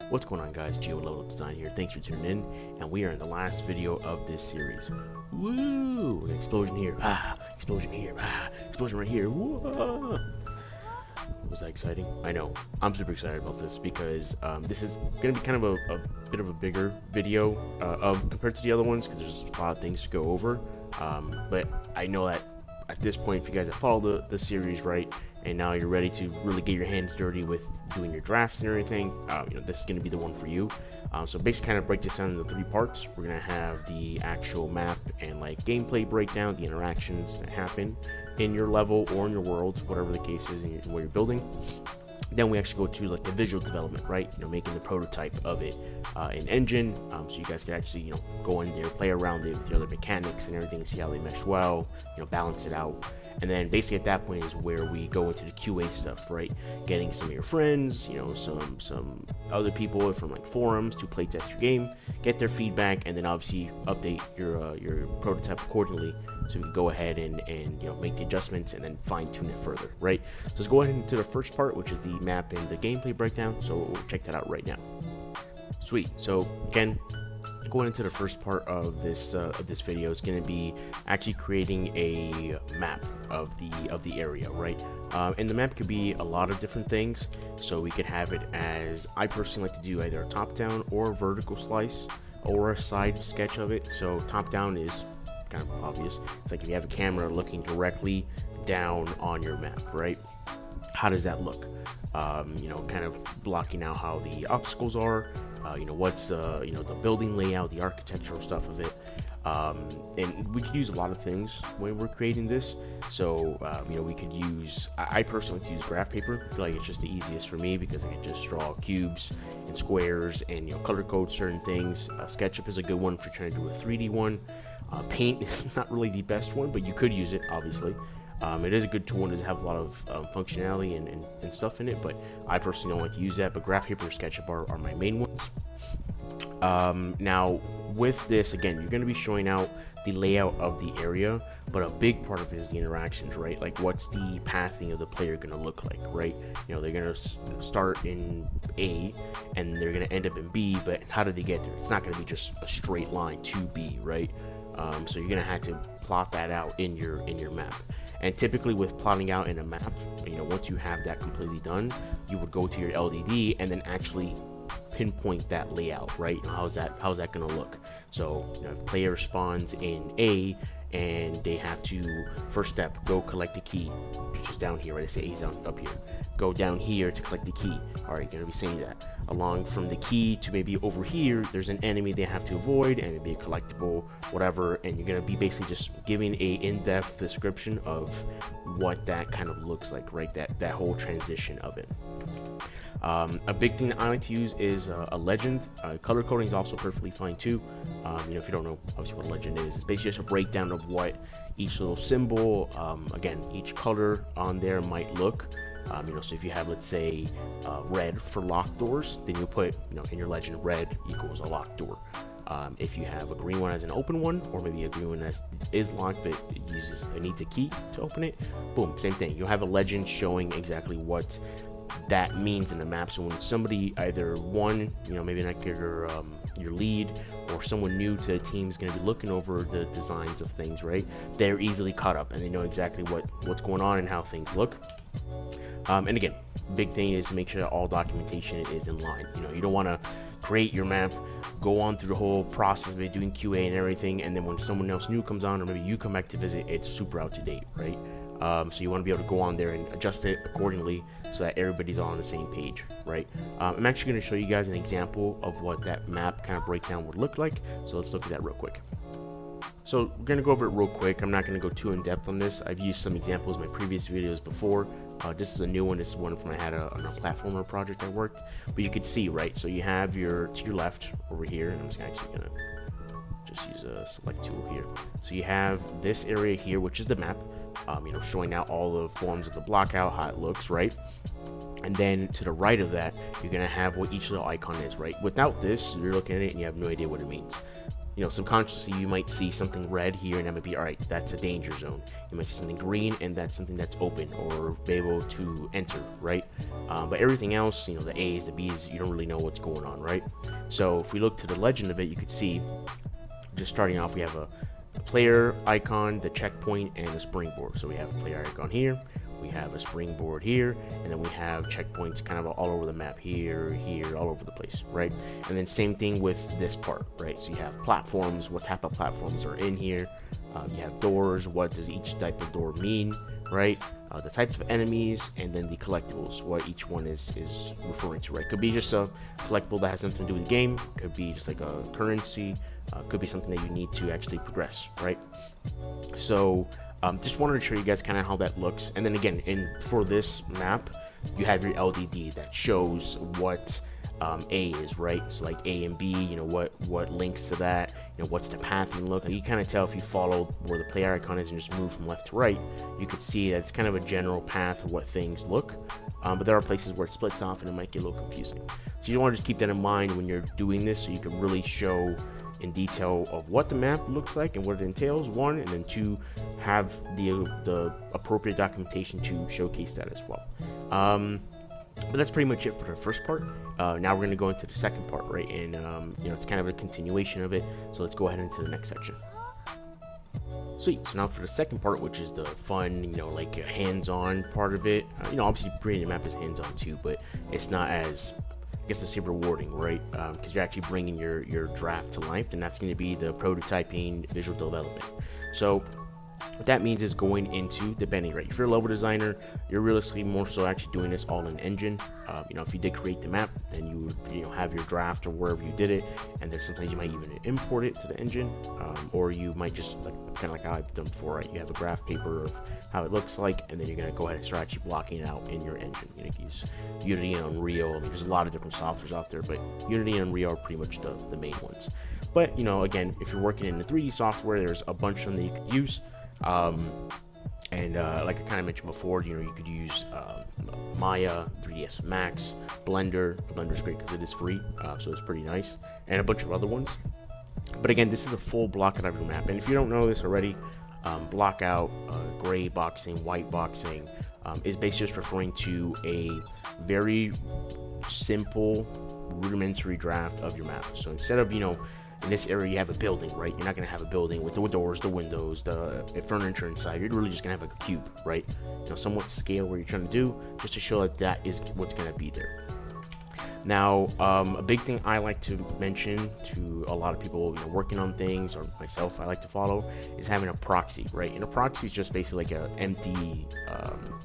What's going on, guys? Geo Level Design here. Thanks for tuning in, and we are in the last video of this series. Woo! An explosion here. Explosion here. Explosion right here. Whoa! Was that exciting? I know. I'm super excited about this because this is going to be kind of a bit of a bigger video compared to the other ones because there's a lot of things to go over. But I know that at this point, if you guys have followed the series, right, and now you're ready to really get your hands dirty with doing your drafts and everything, this is going to be the one for you. So basically kind of break this down into 3 parts. We're going to have the actual map and like gameplay breakdown, the interactions that happen in your level or in your world, whatever the case is in where you're building. Then we actually go to like the visual development, right? Making the prototype of it in engine, so you guys can actually go in there, play around it with the other mechanics and everything, see how they mesh well, balance it out. And then basically at that point is where we go into the QA stuff, right? Getting some of your friends, some other people from like forums to play test your game, get their feedback, and then obviously update your prototype accordingly, so we can go ahead and make the adjustments and then fine tune it further, right? So let's go ahead into the first part, which is the map and the gameplay breakdown. So we'll check that out right now. Sweet. So again, going into the first part of this video is going to be actually creating a map of the area, right? And the map could be a lot of different things. So we could have it as, I personally like to do either a top down or a vertical slice or a side sketch of it. So top down is kind of obvious. It's like if you have a camera looking directly down on your map, right? How does that look? Kind of blocking out how the obstacles are, what's the building layout, the architectural stuff of it. And we could use a lot of things when we're creating this. So we could use, I personally like to use graph paper. I feel like it's just the easiest for me because I can just draw cubes and squares and color code certain things. SketchUp is a good one for trying to do a 3D one. Paint is not really the best one, but you could use it, obviously. It is a good tool and does have a lot of functionality and stuff in it, but I personally don't like to use that. But graph paper and SketchUp are my main ones. Now with this, again, you're going to be showing out the layout of the area, but a big part of it is the interactions, right? Like what's the pathing of the player going to look like, right? They're going to start in A and they're going to end up in B, but how do they get there? It's not going to be just a straight line to B, right? So you're going to have to plot that out in your map. And typically with plotting out in a map, once you have that completely done, you would go to your LDD and then actually pinpoint that layout, right? How's that going to look? So if player spawns in A and they have to, first step, go collect the key, which is down here, right? I say A's down up here. Go down here to collect the key. All right, you're gonna be saying that. Along from the key to maybe over here, there's an enemy they have to avoid, and maybe a collectible, whatever, and you're gonna be basically just giving a in-depth description of what that kind of looks like, right? That whole transition of it. A big thing that I like to use is a legend. Color coding is also perfectly fine too. If you don't know obviously what a legend is, it's basically just a breakdown of what each little symbol, again, each color on there might look. So if you have, let's say, red for locked doors, then you put, in your legend, red equals a locked door. If you have a green one as an open one, or maybe a green one that is locked but it needs a key to open it, boom, same thing. You'll have a legend showing exactly what that means in the map. So when somebody, either one, maybe not your lead or someone new to the team is going to be looking over the designs of things, right? They're easily caught up and they know exactly what's going on and how things look. And again, big thing is to make sure that all documentation is in line. You don't want to create your map, go on through the whole process of it, doing QA and everything, and then when someone else new comes on, or maybe you come back to visit, it's super out to date, right? So you want to be able to go on there and adjust it accordingly so that everybody's all on the same page, right? I'm actually going to show you guys an example of what that map kind of breakdown would look like. So let's look at that real quick. So we're going to go over it real quick. I'm not going to go too in depth on this. I've used some examples in my previous videos before. This is a new one. This is one from I had on a platformer project I worked. But you could see, right? So you have to your left over here. I'm just actually going to just use a select tool here. So you have this area here, which is the map, showing out all the forms of the block out, how it looks, right? And then to the right of that, you're going to have what each little icon is, right? Without this, you're looking at it and you have no idea what it means. subconsciously you might see something red here, and that might be, all right, that's a danger zone. You might see something green, and that's something that's open or be able to enter, right? But everything else, the A's, the B's, you don't really know what's going on, right? So if we look to the legend of it, you could see, just starting off, we have a player icon, the checkpoint, and the springboard. So we have a player icon here, we have a springboard here, and then we have checkpoints kind of all over the map, here, all over the place, right? And then same thing with this part, right? So you have platforms, what type of platforms are in here. You have doors, what does each type of door mean, right? The types of enemies, and then the collectibles, what each one is referring to, right? Could be just a collectible that has nothing to do with the game, could be just like a currency, could be something that you need to actually progress, right? So just wanted to show you guys kind of how that looks. And then again, for this map, you have your LDD that shows what A is, right? So like A and B, what links to that, what's the path and look. You kind of tell if you follow where the player icon is and just move from left to right, you could see that it's kind of a general path of what things look. But there are places where it splits off and it might get a little confusing. So you want to just keep that in mind when you're doing this, so you can really show in detail of what the map looks like and what it entails, one, and then two, have the appropriate documentation to showcase that as well. But that's pretty much it for the first part. Now we're going to go into the second part, right? And it's kind of a continuation of it, so let's go ahead into the next section. Sweet. So now for the second part, which is the fun, like hands-on part of it. Obviously creating a map is hands-on too, but it's not as, I guess, to say rewarding, right? Because you're actually bringing your draft to life, and that's going to be the prototyping visual development. So what that means is going into the bending, right? If you're a level designer, you're realistically more so actually doing this all in Engine. If you did create the map, then you would have your draft or wherever you did it, and then sometimes you might even import it to the engine, or you might just kind of like how I've done before, right? You have a graph paper of how it looks like, and then you're going to go ahead and start actually blocking it out in your engine. You can use Unity and Unreal. There's a lot of different softwares out there, but Unity and Unreal are pretty much the main ones. But again, if you're working in the 3D software, there's a bunch of them that you could use. Like I kind of mentioned before, you could use Maya, 3ds Max, Blender's great because it is free, so it's pretty nice, and a bunch of other ones. But again, this is a full block out of your map, and if you don't know this already, block out, gray boxing, white boxing, is basically just referring to a very simple rudimentary draft of your map. So instead of in this area you have a building, right? You're not going to have a building with the doors, the windows, the furniture inside. You're really just going to have a cube, right? Somewhat scale where you're trying to do, just to show that is what's going to be there. Now, a big thing I like to mention to a lot of people working on things, or myself, I like to follow, is having a proxy, right? And a proxy is just basically like an empty,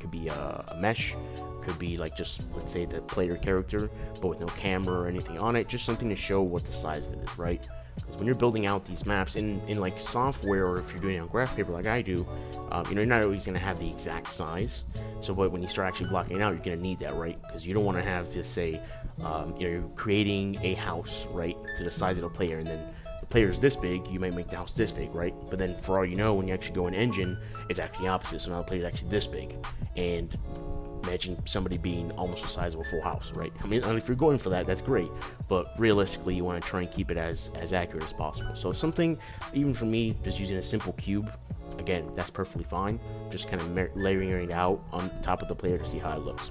could be a mesh, could be like just, let's say, the player character, but with no camera or anything on it, just something to show what the size of it is, right? Because when you're building out these maps in like software, or if you're doing it on graph paper like I do, you're not always going to have the exact size. So but when you start actually blocking it out, you're going to need that, right? Because you don't want to have, just say, you're creating a house, right, to the size of the player, and then the player is this big, you might make the house this big, right? But then for all you know, when you actually go in Engine, it's actually opposite, so now the player is actually this big. And imagine somebody being almost the size of a full house, right? I mean, if you're going for that, that's great, but realistically, you want to try and keep it as accurate as possible. So something, even for me, just using a simple cube, again, that's perfectly fine. Just kind of layering it out on top of the player to see how it looks.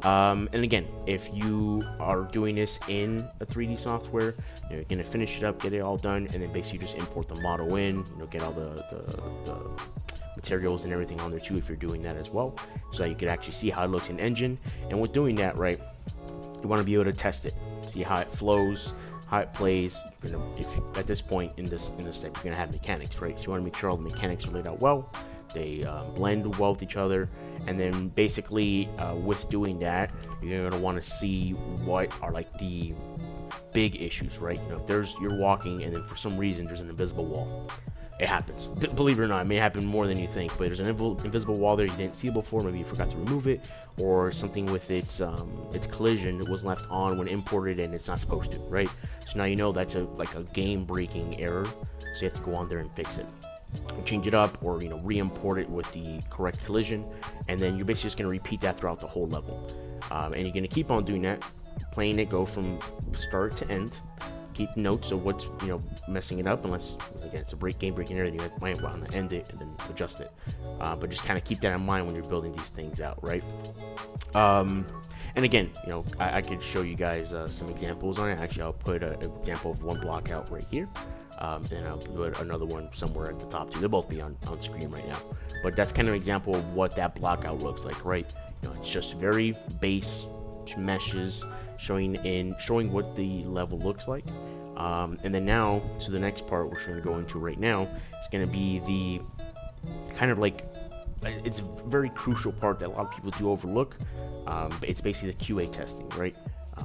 And again, if you are doing this in a 3D software, you're gonna finish it up, get it all done, and then basically just import the model in, get all the materials and everything on there too, if you're doing that as well, so that you could actually see how it looks in Engine. And with doing that, right, you want to be able to test it, see how it flows, how it plays. If at this point in this step, you're gonna have mechanics, right? So you want to make sure all the mechanics are laid out well, they blend well with each other, and then basically with doing that, you're gonna want to see what are like the big issues, right? If you're walking and then for some reason there's an invisible wall. It happens. Believe it or not, it may happen more than you think, but there's an invisible wall there you didn't see before. Maybe you forgot to remove it, or something with its collision was left on when imported and it's not supposed to, right? So now you know that's like a game-breaking error, so you have to go on there and fix it. Change it up, or re-import it with the correct collision, and then you're basically just going to repeat that throughout the whole level. And you're going to keep on doing that, playing it, go from start to end. keep notes of what's messing it up, unless again it's a game breaking error. You might want to end it and then adjust it. But just kind of keep that in mind when you're building these things out, right? And again, I could show you guys some examples on it. Actually, I'll put an example of one block out right here, and I'll put another one somewhere at the top too. They'll both be on screen right now. But that's kind of an example of what that block out looks like, right? It's just very base meshes showing what the level looks like. And then now to the next part, which we're going to go into right now, it's going to be the kind of like, it's a very crucial part that a lot of people do overlook. It's basically the QA testing, right?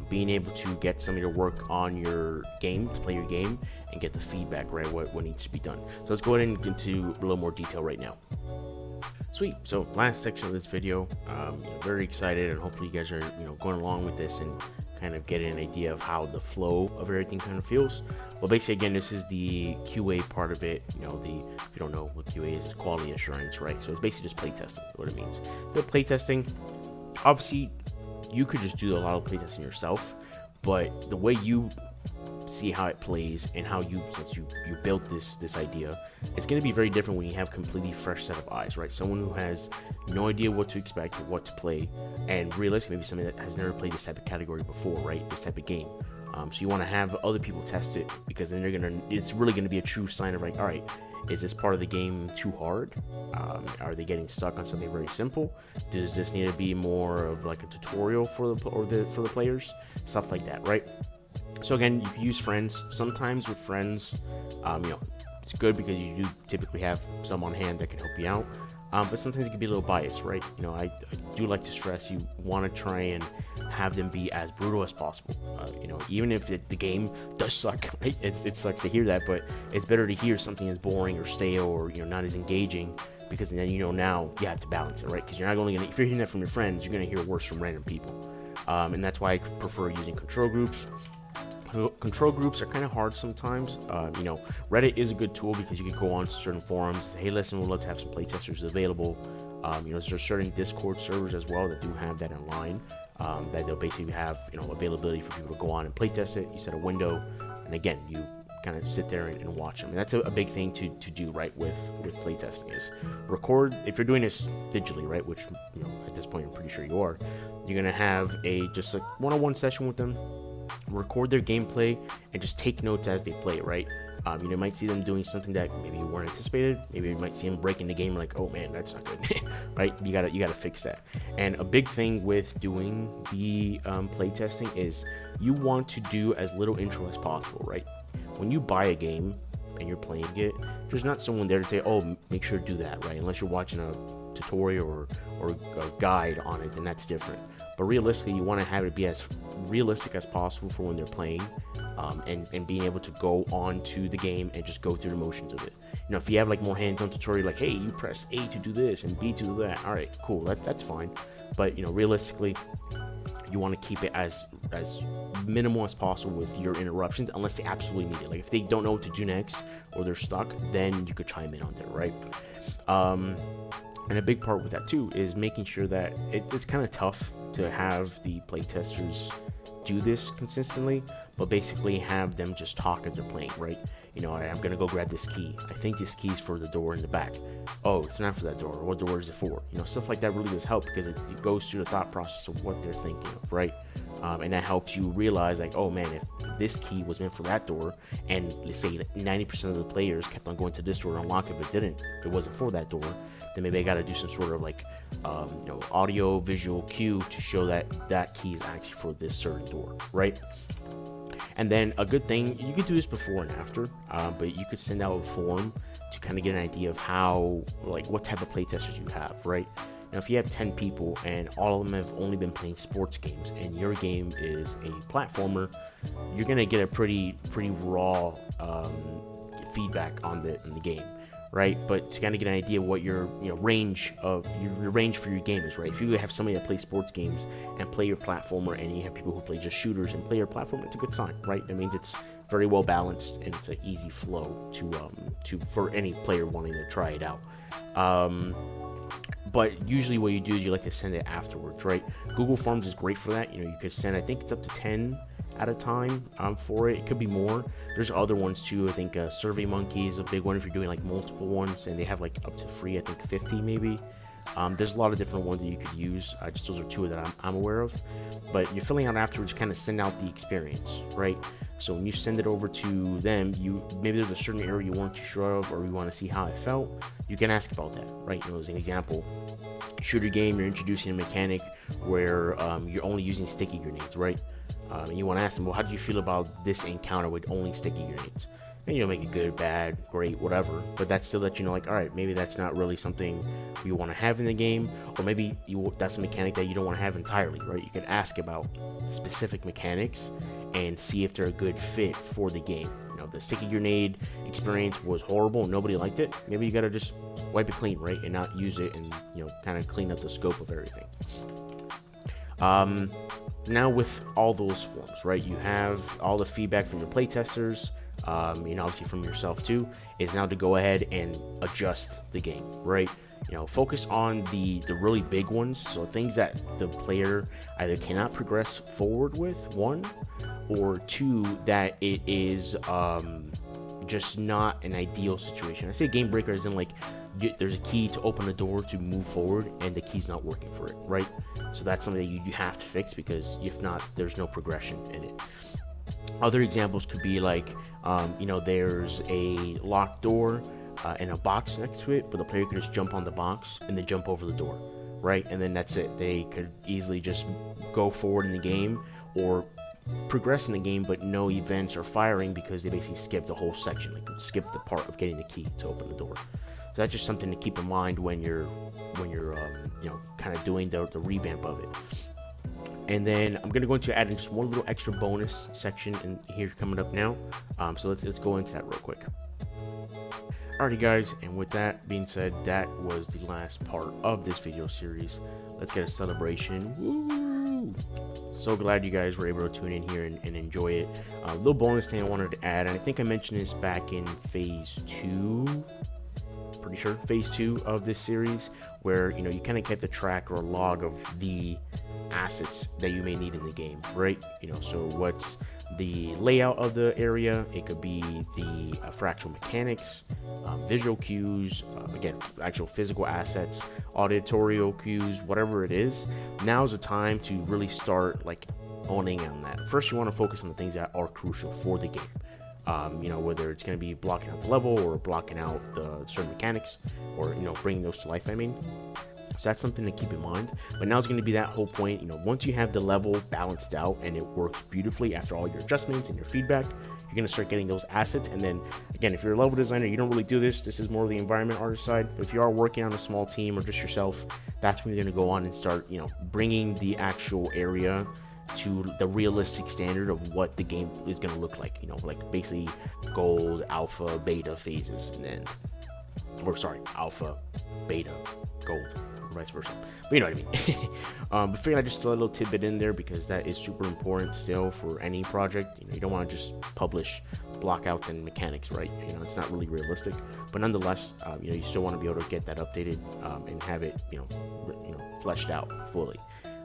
Being able to get somebody to work on your game, to play your game, and get the feedback, right? What needs to be done. So let's go ahead and get into a little more detail right now. Sweet. So last section of this video, very excited, and hopefully you guys are going along with this and kind of getting an idea of how the flow of everything kind of feels. Well, basically, again, this is the QA part of it. If you don't know what QA is, it's quality assurance, right? So it's basically just playtesting, what it means. The playtesting, obviously, you could just do a lot of playtesting yourself, but the way you see how it plays and how since you built this idea, it's going to be very different when you have completely fresh set of eyes, right? Someone who has no idea what to expect or what to play, and realistically maybe somebody that has never played this type of category before, right? This type of game. So you want to have other people test it, because then it's really going to be a true sign of like, all right, is this part of the game too hard? Are they getting stuck on something very simple? Does this need to be more of like a tutorial for the players? Stuff like that, right? So again, you can use friends. Sometimes with friends, it's good because you do typically have some on hand that can help you out. But sometimes it can be a little biased, right? I do like to stress you want to try and have them be as brutal as possible. Even if the game does suck, right? It sucks to hear that, but it's better to hear something as boring or stale or not as engaging, because then now you have to balance it, right? Because you're not only gonna, if you're hearing that from your friends, you're gonna hear worse from random people, and that's why I prefer using control groups. Control groups are kind of hard sometimes. Reddit is a good tool because you can go on certain forums, say, hey, listen, we'd love to have some playtesters available. There's certain Discord servers as well that do have that online, that they'll basically have availability for people to go on and playtest it. You set a window, and again, you kind of sit there and watch them. And that's a big thing to do, right, with playtesting, is record. If you're doing this digitally, right, which at this point I'm pretty sure you are, you're gonna have just a one-on-one session with them. Record their gameplay and just take notes as they play, right? You might see them doing something that maybe you weren't anticipated. Maybe you might see them breaking the game, like, oh man, that's not good, right? You gotta fix that. And a big thing with doing the play testing is you want to do as little intro as possible, right? When you buy a game and you're playing it, there's not someone there to say, oh, make sure to do that, right? Unless you're watching a tutorial or a guide on it, then that's different. But realistically, you want to have it be as realistic as possible for when they're playing, and being able to go on to the game and just go through the motions of it. If you have like more hands-on tutorial, like, hey, you press A to do this and B to do that, all right, cool, that's fine. But realistically, you want to keep it as minimal as possible with your interruptions, unless they absolutely need it. Like if they don't know what to do next or they're stuck, then you could chime in on there, right? And a big part with that too is making sure that it's kind of tough to have the playtesters do this consistently, but basically have them just talk as they're playing, right? I'm gonna go grab this key. I think this key's for the door in the back. Oh, it's not for that door. What door is it for? Stuff like that really does help, because it goes through the thought process of what they're thinking of, right? And that helps you realize, like, oh man, if this key was meant for that door, and let's say 90% of the players kept on going to this door to unlock it, but it wasn't for that door, then maybe I got to do some sort of like audio visual cue to show that key is actually for this certain door, right? And then a good thing, you could do this before and after, but you could send out a form to kind of get an idea of how, like, what type of playtesters you have, right? Now, if you have 10 people and all of them have only been playing sports games, and your game is a platformer, you're gonna get a pretty raw feedback on the game, right? But to kind of get an idea what your range of your range for your game is, right? If you have somebody that plays sports games and play your platformer, and you have people who play just shooters and play your platform, it's a good sign, right? That means it's very well balanced and it's an easy flow to for any player wanting to try it out. But usually what you do is you like to send it afterwards, right? Google Forms is great for that. You could send, I think it's up to 10 at a time for it. It could be more. There's other ones too. I think Survey Monkey is a big one if you're doing like multiple ones, and they have like up to free, I think 50 maybe. There's a lot of different ones that you could use. Just those are two that I'm aware of. But you're filling out afterwards, kind of send out the experience, right? So when you send it over to them, maybe there's a certain area you weren't too sure of, or you want to see how it felt. You can ask about that, right? As an example, shooter game, you're introducing a mechanic where you're only using sticky grenades, right? And you want to ask them, well, how do you feel about this encounter with only sticky grenades? And make it good, bad, great, whatever. But that's still let you know, like, all right, maybe that's not really something you want to have in the game, or maybe that's a mechanic that you don't want to have entirely, right? You can ask about specific mechanics and see if they're a good fit for the game. The sticky grenade experience was horrible, nobody liked it. Maybe you gotta just wipe it clean, right, and not use it, and kind of clean up the scope of everything. Now with all those forms, right, you have all the feedback from your playtesters, obviously from yourself too, is now to go ahead and adjust the game, right? Focus on the really big ones, so things that the player either cannot progress forward with, one, or two, that it is just not an ideal situation. I say game breaker as in like there's a key to open a door to move forward and the key's not working for it, right? So that's something that you have to fix, because if not, there's no progression in it. Other examples could be like there's a locked door and a box next to it, but the player could just jump on the box and then jump over the door, right? And then that's it. They could easily just go forward in the game or progress in the game, but no events or firing, because they basically skipped the whole section, like skip the part of getting the key to open the door. So that's just something to keep in mind when you're kind of doing the revamp of it. And then I'm gonna go into adding just one little extra bonus section in here coming up now. So let's go into that real quick. Alrighty guys, and with that being said, that was the last part of this video series. Let's get a celebration. Woo! So glad you guys were able to tune in here and enjoy it. A little bonus thing I wanted to add, and I think I mentioned this back in phase 2, pretty sure, phase 2 of this series, where you kind of kept a track or a log of the assets that you may need in the game, right? So what's the layout of the area, it could be the for actual mechanics, visual cues, again, actual physical assets, auditorial cues, whatever it is. Now's the time to really start like owning on that. First, you want to focus on the things that are crucial for the game. Whether it's going to be blocking out the level or blocking out the certain mechanics, or bringing those to life, So that's something to keep in mind. But now it's going to be that whole point, once you have the level balanced out and it works beautifully after all your adjustments and your feedback, you're going to start getting those assets. And then again, if you're a level designer, you don't really do this. This is more the environment artist side. But if you are working on a small team or just yourself, that's when you're going to go on and start, bringing the actual area to the realistic standard of what the game is going to look like, like basically gold, alpha, beta phases, and then, alpha, beta, gold, vice versa. But you know what I mean. But figured I'd just throw a little tidbit in there, because that is super important still for any project. You don't want to just publish blockouts and mechanics, right? It's not really realistic. But nonetheless, you still want to be able to get that updated and have it, fleshed out fully.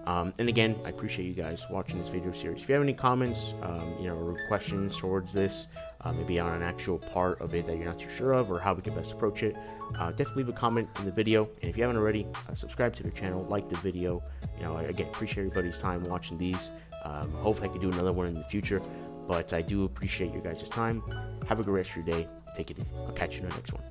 And again, I appreciate you guys watching this video series. If you have any comments, or questions towards this, maybe on an actual part of it that you're not too sure of, or how we can best approach it, definitely leave a comment in the video. And if you haven't already, subscribe to the channel, like the video. Again, appreciate everybody's time watching these. Hopefully I can do another one in the future, but I do appreciate your guys' time. Have a great rest of your day. Take it easy. I'll catch you in the next one.